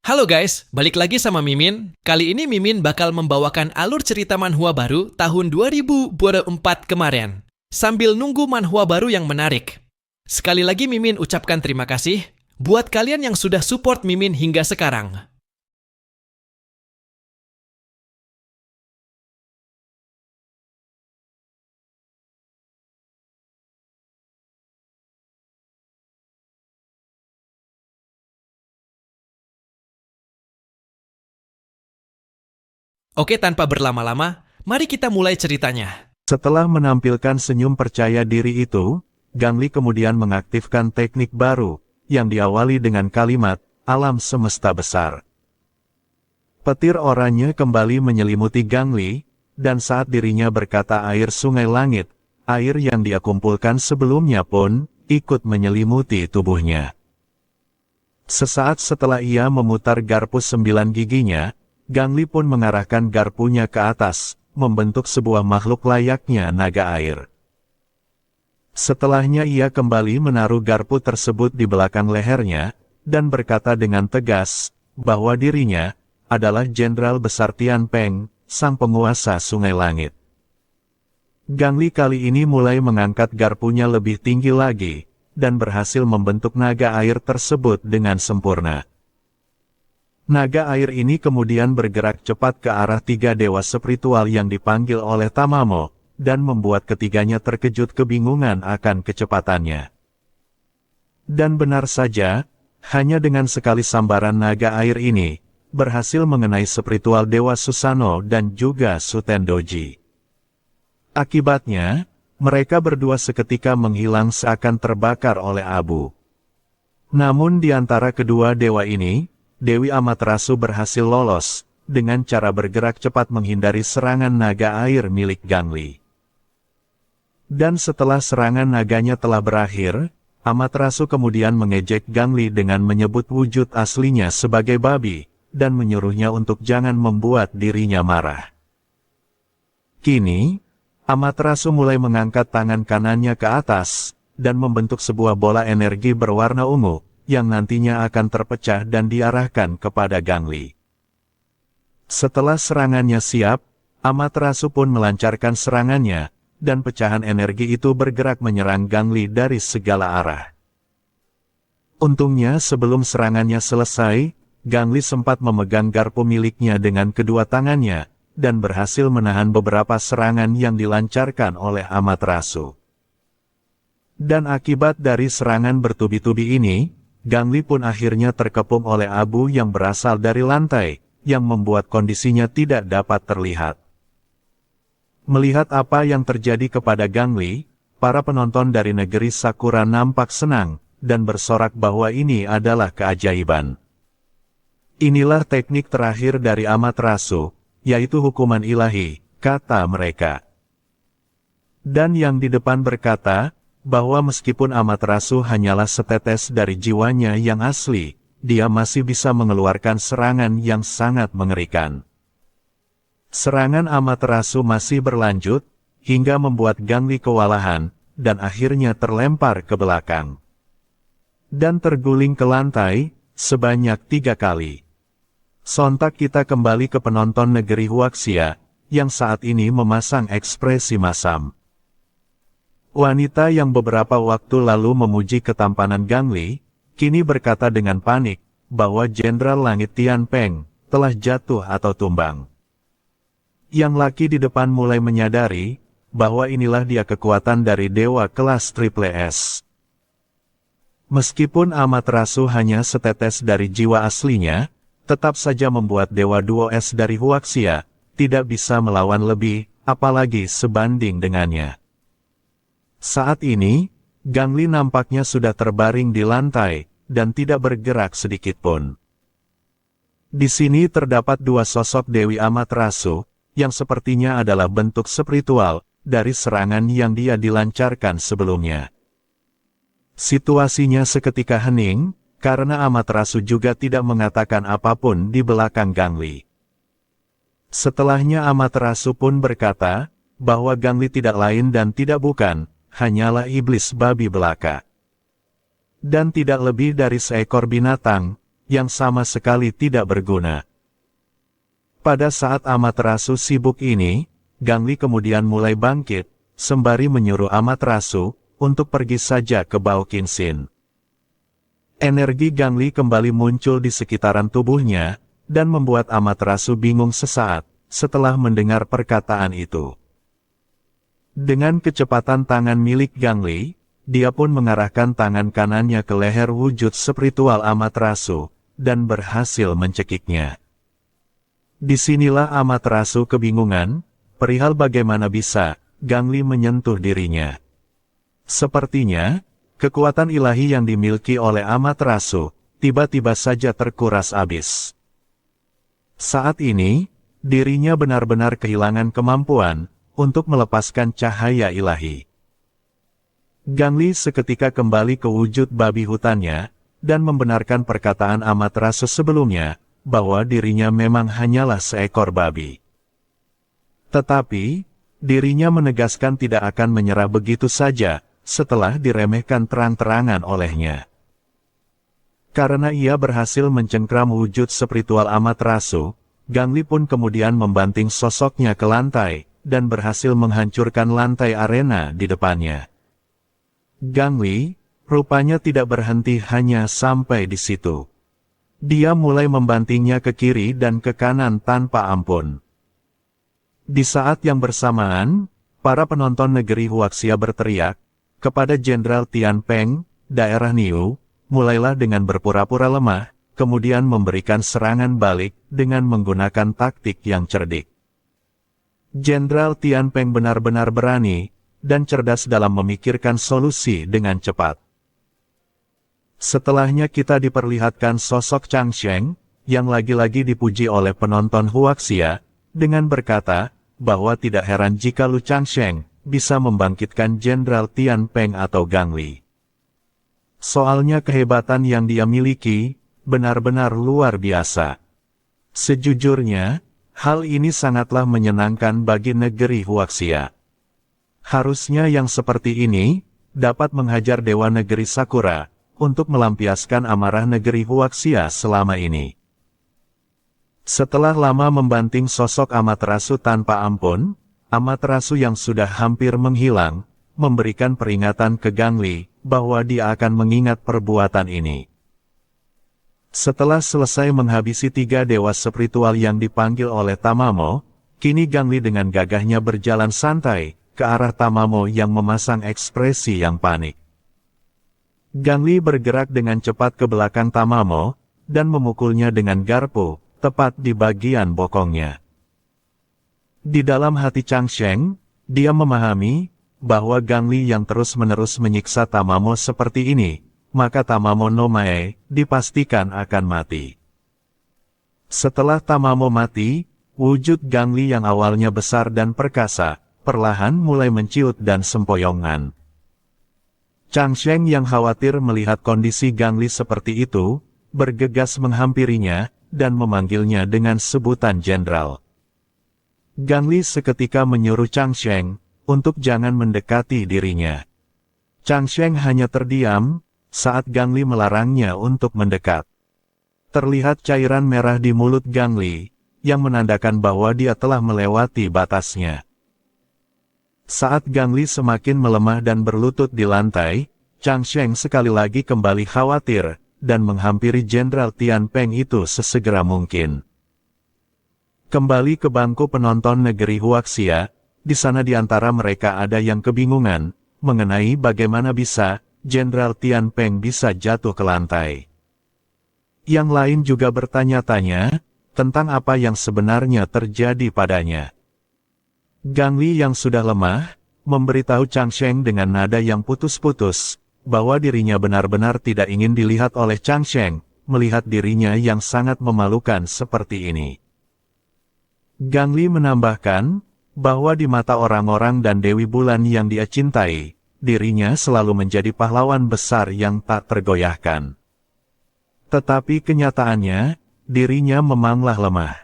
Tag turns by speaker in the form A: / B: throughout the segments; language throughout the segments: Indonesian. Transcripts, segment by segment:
A: Halo guys, balik lagi sama Mimin. Kali ini Mimin bakal membawakan alur cerita manhwa baru tahun 2024 kemarin. Sambil nunggu manhwa baru yang menarik. Sekali lagi Mimin ucapkan terima kasih buat kalian yang sudah support Mimin hingga sekarang. Oke, tanpa berlama-lama, mari kita mulai ceritanya.
B: Setelah menampilkan senyum percaya diri itu, Gangli kemudian mengaktifkan teknik baru, yang diawali dengan kalimat, alam semesta besar. Petir oranye kembali menyelimuti Gangli, dan saat dirinya berkata air sungai langit, air yang dia kumpulkan sebelumnya pun, ikut menyelimuti tubuhnya. Sesaat setelah ia memutar garpu 9 giginya, Gangli pun mengarahkan garpunya ke atas, membentuk sebuah makhluk layaknya naga air. Setelahnya ia kembali menaruh garpu tersebut di belakang lehernya, dan berkata dengan tegas, bahwa dirinya adalah Jenderal Besar Tian Peng, sang penguasa Sungai Langit. Gangli kali ini mulai mengangkat garpunya lebih tinggi lagi, dan berhasil membentuk naga air tersebut dengan sempurna. Naga air ini kemudian bergerak cepat ke arah 3 dewa spiritual yang dipanggil oleh Tamamo, dan membuat ketiganya terkejut kebingungan akan kecepatannya. Dan benar saja, hanya dengan sekali sambaran naga air ini, berhasil mengenai spiritual dewa Susanoo dan juga Sutendoji. Akibatnya, mereka berdua seketika menghilang seakan terbakar oleh abu. Namun di antara kedua dewa ini, Dewi Amaterasu berhasil lolos, dengan cara bergerak cepat menghindari serangan naga air milik Gangli. Dan setelah serangan naganya telah berakhir, Amaterasu kemudian mengejek Gangli dengan menyebut wujud aslinya sebagai babi, dan menyuruhnya untuk jangan membuat dirinya marah. Kini, Amaterasu mulai mengangkat tangan kanannya ke atas, dan membentuk sebuah bola energi berwarna ungu, yang nantinya akan terpecah dan diarahkan kepada Gangli. Setelah serangannya siap, Amaterasu pun melancarkan serangannya, dan pecahan energi itu bergerak menyerang Gangli dari segala arah. Untungnya sebelum serangannya selesai, Gangli sempat memegang garpu miliknya dengan kedua tangannya, dan berhasil menahan beberapa serangan yang dilancarkan oleh Amaterasu. Dan akibat dari serangan bertubi-tubi ini, Gangli pun akhirnya terkepung oleh abu yang berasal dari lantai, yang membuat kondisinya tidak dapat terlihat. Melihat apa yang terjadi kepada Gangli, para penonton dari negeri Sakura nampak senang, dan bersorak bahwa ini adalah keajaiban. Inilah teknik terakhir dari Amaterasu, yaitu hukuman ilahi, kata mereka. Dan yang di depan berkata, bahwa meskipun Amaterasu hanyalah setetes dari jiwanya yang asli, dia masih bisa mengeluarkan serangan yang sangat mengerikan. Serangan Amaterasu masih berlanjut, hingga membuat Gangli kewalahan, dan akhirnya terlempar ke belakang. Dan terguling ke lantai, sebanyak 3 kali. Sontak kita kembali ke penonton negeri Huaxia, yang saat ini memasang ekspresi masam. Wanita yang beberapa waktu lalu memuji ketampanan Gangli, kini berkata dengan panik, bahwa Jenderal Langit Tian Peng telah jatuh atau tumbang. Yang laki di depan mulai menyadari, bahwa inilah dia kekuatan dari dewa kelas Triple S. Meskipun Amaterasu hanya setetes dari jiwa aslinya, tetap saja membuat dewa duo S dari Huaxia tidak bisa melawan lebih, apalagi sebanding dengannya. Saat ini, Gangli nampaknya sudah terbaring di lantai, dan tidak bergerak sedikitpun. Di sini terdapat 2 sosok Dewi Amaterasu, yang sepertinya adalah bentuk spiritual, dari serangan yang dia dilancarkan sebelumnya. Situasinya seketika hening, karena Amaterasu juga tidak mengatakan apapun di belakang Gangli. Setelahnya Amaterasu pun berkata, bahwa Gangli tidak lain dan tidak bukan, hanyalah iblis babi belaka. Dan tidak lebih dari seekor binatang, yang sama sekali tidak berguna. Pada saat Amaterasu sibuk ini, Gangli kemudian mulai bangkit, sembari menyuruh Amaterasu untuk pergi saja ke Baoqinshin. Energi Gangli kembali muncul di sekitaran tubuhnya, dan membuat Amaterasu bingung sesaat setelah mendengar perkataan itu. Dengan kecepatan tangan milik Gangli, dia pun mengarahkan tangan kanannya ke leher wujud spiritual Amaterasu, dan berhasil mencekiknya. Disinilah Amaterasu kebingungan, perihal bagaimana bisa Gangli menyentuh dirinya. Sepertinya, kekuatan ilahi yang dimiliki oleh Amaterasu, tiba-tiba saja terkuras habis. Saat ini, dirinya benar-benar kehilangan kemampuan untuk melepaskan cahaya ilahi. Gangli seketika kembali ke wujud babi hutannya, dan membenarkan perkataan Amaterasu sebelumnya, bahwa dirinya memang hanyalah seekor babi. Tetapi, dirinya menegaskan tidak akan menyerah begitu saja, setelah diremehkan terang-terangan olehnya. Karena ia berhasil mencengkram wujud spiritual Amaterasu, Gangli pun kemudian membanting sosoknya ke lantai, dan berhasil menghancurkan lantai arena di depannya. Gangli, rupanya tidak berhenti hanya sampai di situ. Dia mulai membantingnya ke kiri dan ke kanan tanpa ampun. Di saat yang bersamaan, para penonton negeri Huaxia berteriak kepada Jenderal Tian Peng, daerah Niu, mulailah dengan berpura-pura lemah, kemudian memberikan serangan balik dengan menggunakan taktik yang cerdik. Jenderal Tian Peng benar-benar berani dan cerdas dalam memikirkan solusi dengan cepat. Setelahnya kita diperlihatkan sosok Chang Sheng, yang lagi-lagi dipuji oleh penonton Huaxia, dengan berkata, bahwa tidak heran jika Lu Chang Sheng bisa membangkitkan Jenderal Tian Peng atau Gangli. Soalnya kehebatan yang dia miliki, benar-benar luar biasa. Sejujurnya, hal ini sangatlah menyenangkan bagi negeri Huaxia. Harusnya yang seperti ini, dapat menghajar Dewa Negeri Sakura, untuk melampiaskan amarah negeri Huaxia selama ini. Setelah lama membanting sosok Amaterasu tanpa ampun, Amaterasu yang sudah hampir menghilang, memberikan peringatan ke Gangli, bahwa dia akan mengingat perbuatan ini. Setelah selesai menghabisi 3 dewa spiritual yang dipanggil oleh Tamamo, kini Gangli dengan gagahnya berjalan santai, ke arah Tamamo yang memasang ekspresi yang panik. Gangli bergerak dengan cepat ke belakang Tamamo, dan memukulnya dengan garpu, tepat di bagian bokongnya. Di dalam hati Chang Sheng, dia memahami, bahwa Gangli yang terus-menerus menyiksa Tamamo seperti ini, maka Tamamo no Mae, dipastikan akan mati. Setelah Tamamo mati, wujud Gangli yang awalnya besar dan perkasa, perlahan mulai menciut dan sempoyongan. Chang Sheng yang khawatir melihat kondisi Gangli seperti itu, bergegas menghampirinya, dan memanggilnya dengan sebutan jenderal. Gangli seketika menyuruh Chang Sheng, untuk jangan mendekati dirinya. Chang Sheng hanya terdiam, saat Gangli melarangnya untuk mendekat. Terlihat cairan merah di mulut Gangli, yang menandakan bahwa dia telah melewati batasnya. Saat Gangli semakin melemah dan berlutut di lantai, Chang Sheng sekali lagi kembali khawatir, dan menghampiri Jenderal Tian Peng itu sesegera mungkin. Kembali ke bangku penonton negeri Huaxia, di sana di antara mereka ada yang kebingungan, mengenai bagaimana bisa, Jenderal Tian Peng bisa jatuh ke lantai. Yang lain juga bertanya-tanya, tentang apa yang sebenarnya terjadi padanya. Gangli yang sudah lemah, memberitahu Chang Sheng dengan nada yang putus-putus, bahwa dirinya benar-benar tidak ingin dilihat oleh Chang Sheng, melihat dirinya yang sangat memalukan seperti ini. Gangli menambahkan, bahwa di mata orang-orang dan Dewi Bulan yang dia cintai, dirinya selalu menjadi pahlawan besar yang tak tergoyahkan. Tetapi kenyataannya, dirinya memanglah lemah.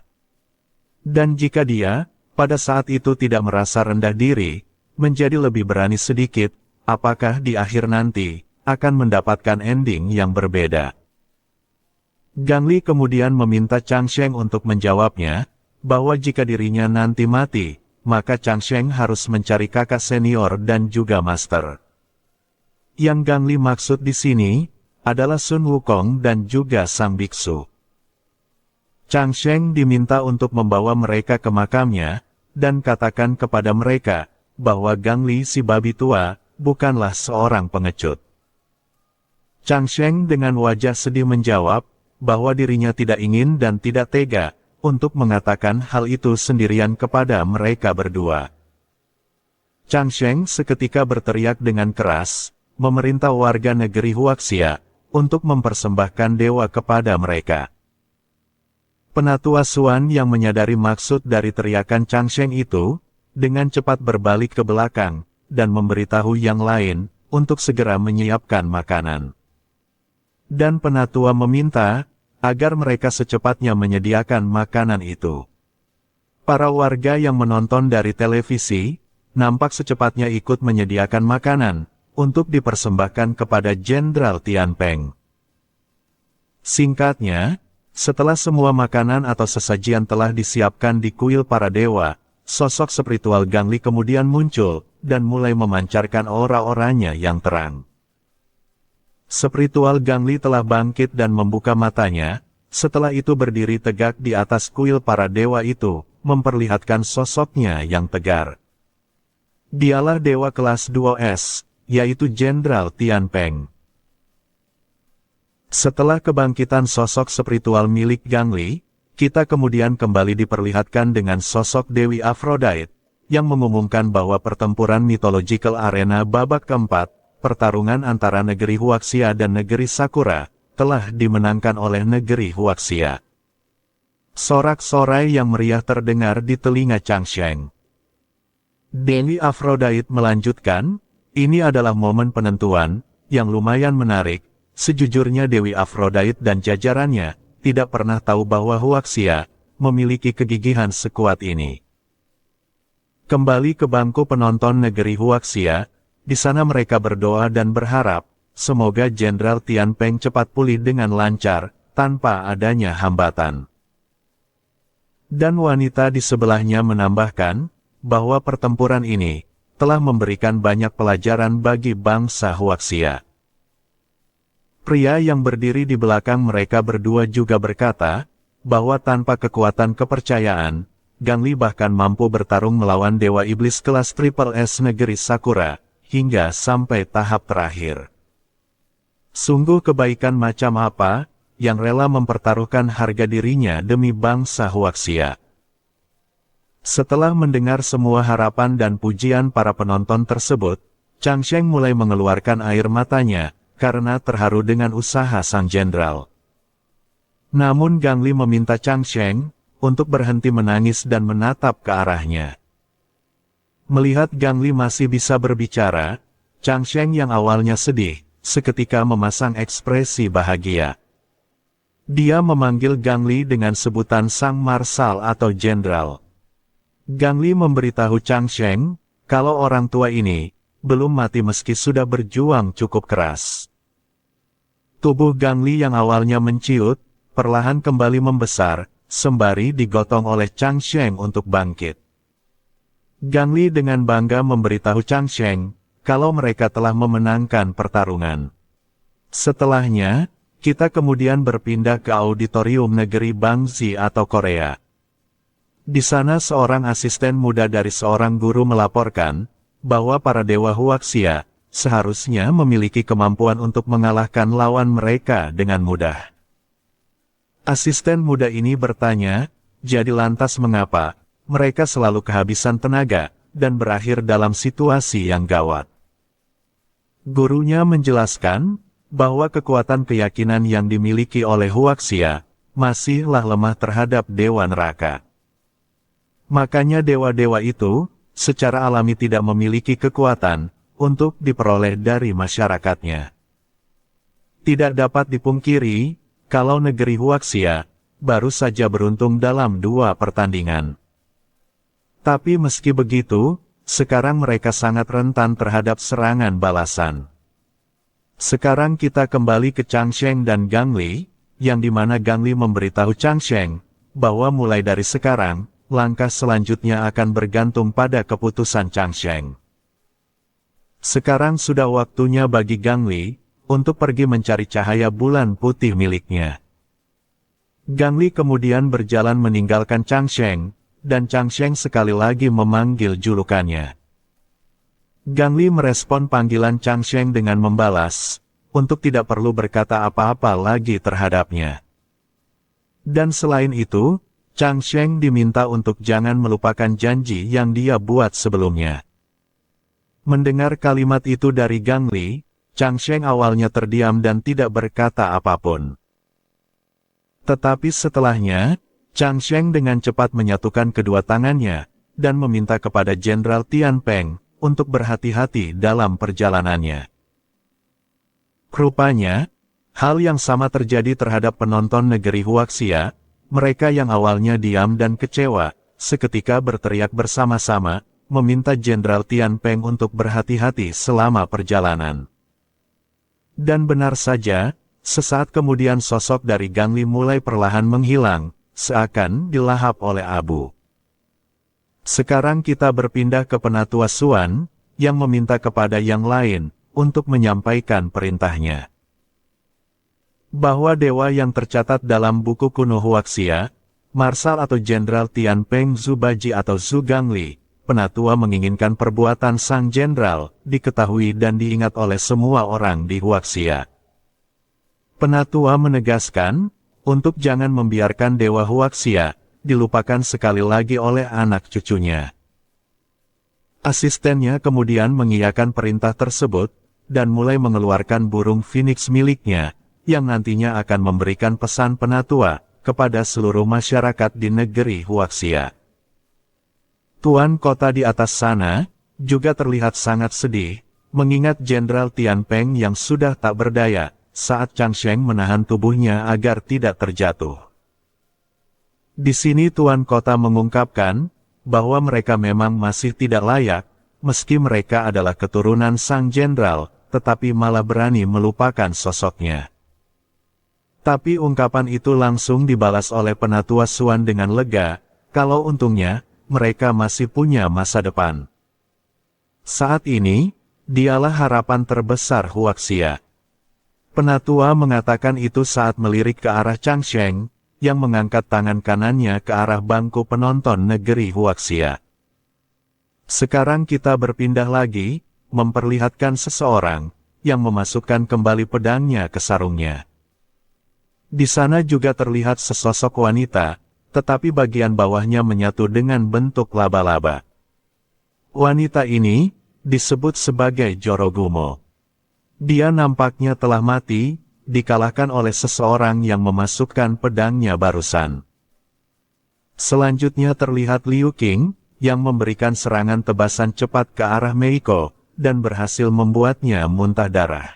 B: Dan jika dia, pada saat itu tidak merasa rendah diri, menjadi lebih berani sedikit, apakah di akhir nanti, akan mendapatkan ending yang berbeda. Gangli kemudian meminta Changsheng untuk menjawabnya, bahwa jika dirinya nanti mati, maka Changsheng harus mencari kakak senior dan juga master. Yang Gangli maksud di sini adalah Sun Wukong dan juga sang biksu. Changsheng diminta untuk membawa mereka ke makamnya, dan katakan kepada mereka, bahwa Gangli si babi tua, bukanlah seorang pengecut. Changsheng dengan wajah sedih menjawab, bahwa dirinya tidak ingin dan tidak tega, untuk mengatakan hal itu sendirian kepada mereka berdua. Changsheng seketika berteriak dengan keras, memerintah warga negeri Huaxia, untuk mempersembahkan dewa kepada mereka. Penatua Xuan yang menyadari maksud dari teriakan Changsheng itu, dengan cepat berbalik ke belakang, dan memberitahu yang lain, untuk segera menyiapkan makanan. Dan penatua meminta, agar mereka secepatnya menyediakan makanan itu. Para warga yang menonton dari televisi, nampak secepatnya ikut menyediakan makanan, untuk dipersembahkan kepada Jenderal Tian Peng. Singkatnya, setelah semua makanan atau sesajian telah disiapkan di kuil para dewa, sosok spiritual Gangli kemudian muncul, dan mulai memancarkan aura-auranya yang terang. Spiritual Gangli telah bangkit dan membuka matanya, setelah itu berdiri tegak di atas kuil para dewa itu, memperlihatkan sosoknya yang tegar. Dialah dewa kelas 2S, yaitu Jenderal Tian Peng. Setelah kebangkitan sosok spiritual milik Gangli, kita kemudian kembali diperlihatkan dengan sosok Dewi Aphrodite, yang mengumumkan bahwa pertempuran Mythological Arena babak keempat, pertarungan antara negeri Huaxia dan negeri Sakura, telah dimenangkan oleh negeri Huaxia. Sorak-sorai yang meriah terdengar di telinga Changsheng. Dewi Aphrodite melanjutkan, ini adalah momen penentuan, yang lumayan menarik. Sejujurnya Dewi Aphrodite dan jajarannya, tidak pernah tahu bahwa Huaxia, memiliki kegigihan sekuat ini. Kembali ke bangku penonton negeri Huaxia, di sana mereka berdoa dan berharap, semoga Jenderal Tian Peng cepat pulih dengan lancar, tanpa adanya hambatan. Dan wanita di sebelahnya menambahkan, bahwa pertempuran ini, telah memberikan banyak pelajaran bagi bangsa Huaxia. Pria yang berdiri di belakang mereka berdua juga berkata, bahwa tanpa kekuatan kepercayaan, Gangli bahkan mampu bertarung melawan Dewa Iblis kelas Triple S negeri Sakura, hingga sampai tahap terakhir. Sungguh kebaikan macam apa, yang rela mempertaruhkan harga dirinya demi bangsa Huaxia. Setelah mendengar semua harapan dan pujian para penonton tersebut, Changsheng mulai mengeluarkan air matanya, karena terharu dengan usaha sang jenderal. Namun Gangli meminta Changsheng, untuk berhenti menangis dan menatap ke arahnya. Melihat Gangli masih bisa berbicara, Changsheng yang awalnya sedih, seketika memasang ekspresi bahagia. Dia memanggil Gangli dengan sebutan Sang Marsal atau Jenderal. Gangli memberitahu Changsheng, kalau orang tua ini, belum mati meski sudah berjuang cukup keras. Tubuh Gangli yang awalnya menciut, perlahan kembali membesar, sembari digotong oleh Changsheng untuk bangkit. Gangli dengan bangga memberitahu Changsheng, kalau mereka telah memenangkan pertarungan. Setelahnya, kita kemudian berpindah ke auditorium negeri Bangzi atau Korea. Di sana seorang asisten muda dari seorang guru melaporkan, bahwa para dewa Huaxia, seharusnya memiliki kemampuan untuk mengalahkan lawan mereka dengan mudah. Asisten muda ini bertanya, jadi lantas mengapa mereka selalu kehabisan tenaga, dan berakhir dalam situasi yang gawat? Gurunya menjelaskan, bahwa kekuatan keyakinan yang dimiliki oleh Huaxia, masihlah lemah terhadap dewa neraka. Makanya dewa-dewa itu, secara alami tidak memiliki kekuatan, untuk diperoleh dari masyarakatnya. Tidak dapat dipungkiri, kalau negeri Huaxia, baru saja beruntung dalam 2 pertandingan. Tapi meski begitu, sekarang mereka sangat rentan terhadap serangan balasan. Sekarang kita kembali ke Changsheng dan Gangli, yang dimana Gangli memberitahu Changsheng bahwa mulai dari sekarang, langkah selanjutnya akan bergantung pada keputusan Changsheng. Sekarang sudah waktunya bagi Gangli untuk pergi mencari cahaya bulan putih miliknya. Gangli kemudian berjalan meninggalkan Changsheng, dan Changsheng sekali lagi memanggil julukannya. Gangli merespon panggilan Changsheng dengan membalas, untuk tidak perlu berkata apa-apa lagi terhadapnya. Dan selain itu, Changsheng diminta untuk jangan melupakan janji yang dia buat sebelumnya. Mendengar kalimat itu dari Gangli, Changsheng awalnya terdiam dan tidak berkata apapun. Tetapi setelahnya, Changsheng dengan cepat menyatukan kedua tangannya, dan meminta kepada Jenderal Tian Peng untuk berhati-hati dalam perjalanannya. Rupanya, hal yang sama terjadi terhadap penonton negeri Huaxia. Mereka yang awalnya diam dan kecewa, seketika berteriak bersama-sama, meminta Jenderal Tian Peng untuk berhati-hati selama perjalanan. Dan benar saja, sesaat kemudian sosok dari Gangli mulai perlahan menghilang, seakan dilahap oleh abu. Sekarang kita berpindah ke Penatua Xuan, yang meminta kepada yang lain untuk menyampaikan perintahnya. Bahwa dewa yang tercatat dalam buku kuno Huaxia, Marsal atau Jenderal Tian Peng Zubaji atau Zhu Gangli, Penatua menginginkan perbuatan sang jenderal diketahui dan diingat oleh semua orang di Huaxia. Penatua menegaskan, untuk jangan membiarkan dewa Huaxia dilupakan sekali lagi oleh anak cucunya. Asistennya kemudian mengiyakan perintah tersebut, dan mulai mengeluarkan burung phoenix miliknya, yang nantinya akan memberikan pesan penatua kepada seluruh masyarakat di negeri Huaxia. Tuan kota di atas sana juga terlihat sangat sedih, mengingat Jenderal Tian Peng yang sudah tak berdaya saat Changsheng menahan tubuhnya agar tidak terjatuh. Di sini Tuan kota mengungkapkan bahwa mereka memang masih tidak layak, meski mereka adalah keturunan sang jenderal, tetapi malah berani melupakan sosoknya. Tapi ungkapan itu langsung dibalas oleh Penatua Xuan dengan lega, kalau untungnya, mereka masih punya masa depan. Saat ini, dialah harapan terbesar Huaxia. Penatua mengatakan itu saat melirik ke arah Changsheng, yang mengangkat tangan kanannya ke arah bangku penonton negeri Huaxia. Sekarang kita berpindah lagi, memperlihatkan seseorang yang memasukkan kembali pedangnya ke sarungnya. Di sana juga terlihat sesosok wanita, tetapi bagian bawahnya menyatu dengan bentuk laba-laba. Wanita ini disebut sebagai Jorogumo. Dia nampaknya telah mati, dikalahkan oleh seseorang yang memasukkan pedangnya barusan. Selanjutnya terlihat Liu Qing, yang memberikan serangan tebasan cepat ke arah Meiko, dan berhasil membuatnya muntah darah.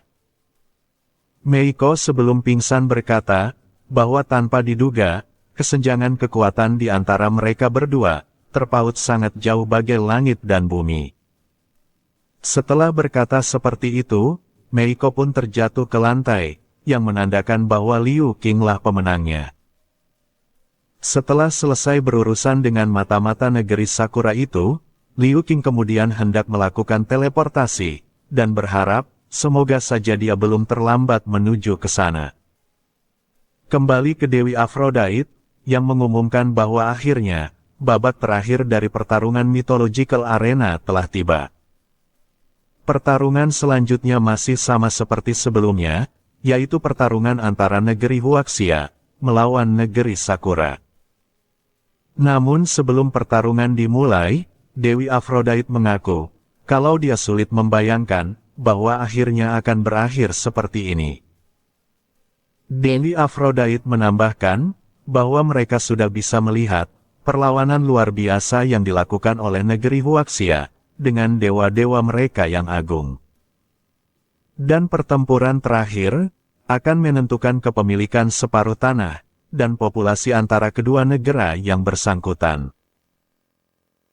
B: Meiko sebelum pingsan berkata, bahwa tanpa diduga, kesenjangan kekuatan di antara mereka berdua, terpaut sangat jauh bagai langit dan bumi. Setelah berkata seperti itu, Meiko pun terjatuh ke lantai, yang menandakan bahwa Liu Qinglah pemenangnya. Setelah selesai berurusan dengan mata-mata negeri Sakura itu, Liu Qing kemudian hendak melakukan teleportasi, dan berharap, semoga saja dia belum terlambat menuju ke sana. Kembali ke Dewi Aphrodite, yang mengumumkan bahwa akhirnya, babak terakhir dari pertarungan Mythological Arena telah tiba. Pertarungan selanjutnya masih sama seperti sebelumnya, yaitu pertarungan antara negeri Huaxia melawan negeri Sakura. Namun sebelum pertarungan dimulai, Dewi Aphrodite mengaku, kalau dia sulit membayangkan bahwa akhirnya akan berakhir seperti ini. Dewi Aphrodite menambahkan bahwa mereka sudah bisa melihat perlawanan luar biasa yang dilakukan oleh negeri Huaxia dengan dewa-dewa mereka yang agung. Dan pertempuran terakhir akan menentukan kepemilikan separuh tanah dan populasi antara kedua negara yang bersangkutan.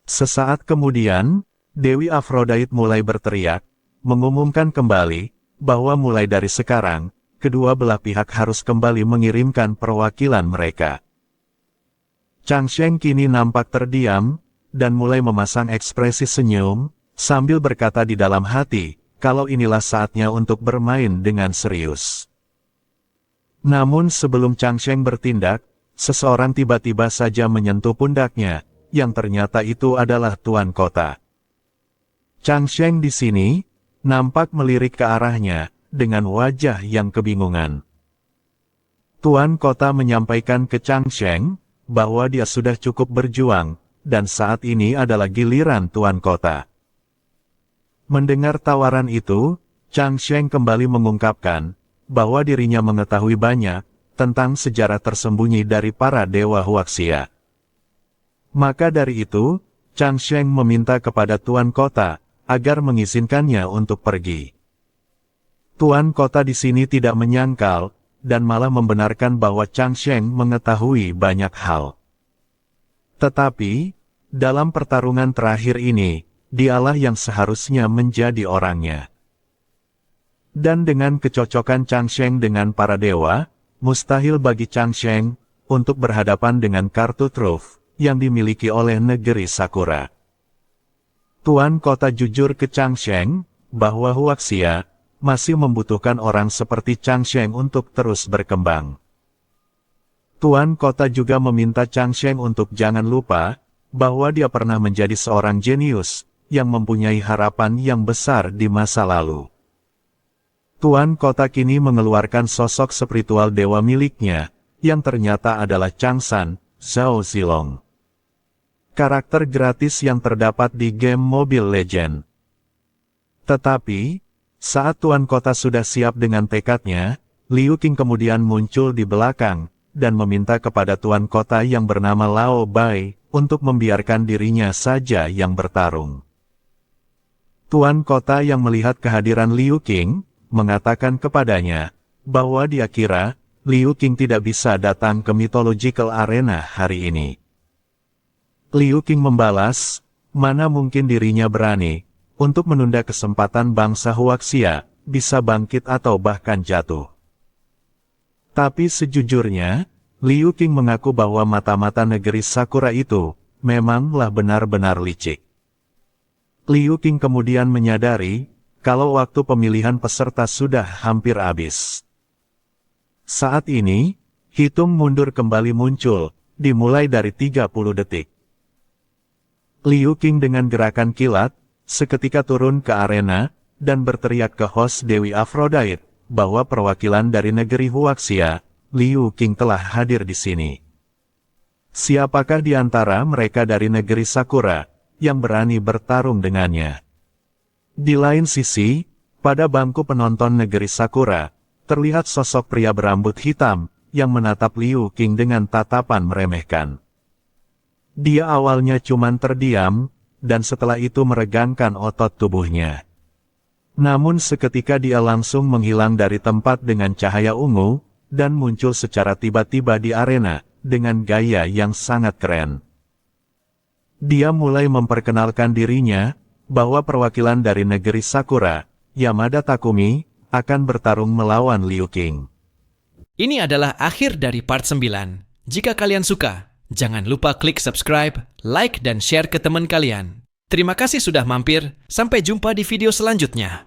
B: Sesaat kemudian, Dewi Aphrodite mulai berteriak, mengumumkan kembali bahwa mulai dari sekarang, kedua belah pihak harus kembali mengirimkan perwakilan mereka. Chang Sheng kini nampak terdiam, dan mulai memasang ekspresi senyum, sambil berkata di dalam hati, kalau inilah saatnya untuk bermain dengan serius. Namun sebelum Chang Sheng bertindak, seseorang tiba-tiba saja menyentuh pundaknya, yang ternyata itu adalah tuan kota. Chang Sheng di sini, nampak melirik ke arahnya, dengan wajah yang kebingungan. Tuan kota menyampaikan ke Chang Sheng, bahwa dia sudah cukup berjuang, dan saat ini adalah giliran tuan kota. Mendengar tawaran itu, Chang Sheng kembali mengungkapkan, bahwa dirinya mengetahui banyak, tentang sejarah tersembunyi dari para dewa Huaxia. Maka dari itu, Chang Sheng meminta kepada tuan kota, agar mengizinkannya untuk pergi. Tuan kota di sini tidak menyangkal, dan malah membenarkan bahwa Chang Sheng mengetahui banyak hal. Tetapi, dalam pertarungan terakhir ini, dialah yang seharusnya menjadi orangnya. Dan dengan kecocokan Chang Sheng dengan para dewa, mustahil bagi Chang Sheng untuk berhadapan dengan kartu truf yang dimiliki oleh negeri Sakura. Tuan kota jujur ke Chang Sheng, bahwa Huaxia masih membutuhkan orang seperti Chang Sheng untuk terus berkembang. Tuan kota juga meminta Chang Sheng untuk jangan lupa, bahwa dia pernah menjadi seorang jenius, yang mempunyai harapan yang besar di masa lalu. Tuan kota kini mengeluarkan sosok spiritual dewa miliknya, yang ternyata adalah Changsan, Zhao Zilong. Karakter gratis yang terdapat di game Mobile Legends. Tetapi, saat tuan kota sudah siap dengan tekadnya, Liu Qing kemudian muncul di belakang, dan meminta kepada tuan kota yang bernama Lao Bai, untuk membiarkan dirinya saja yang bertarung. Tuan kota yang melihat kehadiran Liu Qing, mengatakan kepadanya, bahwa dia kira, Liu Qing tidak bisa datang ke Mythological Arena hari ini. Liu Qing membalas, mana mungkin dirinya berani, untuk menunda kesempatan bangsa Huaxia, bisa bangkit atau bahkan jatuh. Tapi sejujurnya, Liu Qing mengaku bahwa mata-mata negeri Sakura itu, memanglah benar-benar licik. Liu Qing kemudian menyadari, kalau waktu pemilihan peserta sudah hampir habis. Saat ini, hitung mundur kembali muncul, dimulai dari 30 detik. Liu Qing dengan gerakan kilat, seketika turun ke arena, dan berteriak ke host Dewi Aphrodite, bahwa perwakilan dari negeri Huaxia, Liu Qing telah hadir di sini. Siapakah di antara mereka dari negeri Sakura, yang berani bertarung dengannya? Di lain sisi, pada bangku penonton negeri Sakura, terlihat sosok pria berambut hitam, yang menatap Liu Qing dengan tatapan meremehkan. Dia awalnya cuman terdiam, dan setelah itu meregangkan otot tubuhnya. Namun seketika dia langsung menghilang dari tempat dengan cahaya ungu, dan muncul secara tiba-tiba di arena, dengan gaya yang sangat keren. Dia mulai memperkenalkan dirinya, bahwa perwakilan dari negeri Sakura, Yamada Takumi, akan bertarung melawan Liu Qing.
A: Ini adalah akhir dari part 9. Jika kalian suka, jangan lupa klik subscribe, like, dan share ke teman kalian. Terima kasih sudah mampir, sampai jumpa di video selanjutnya.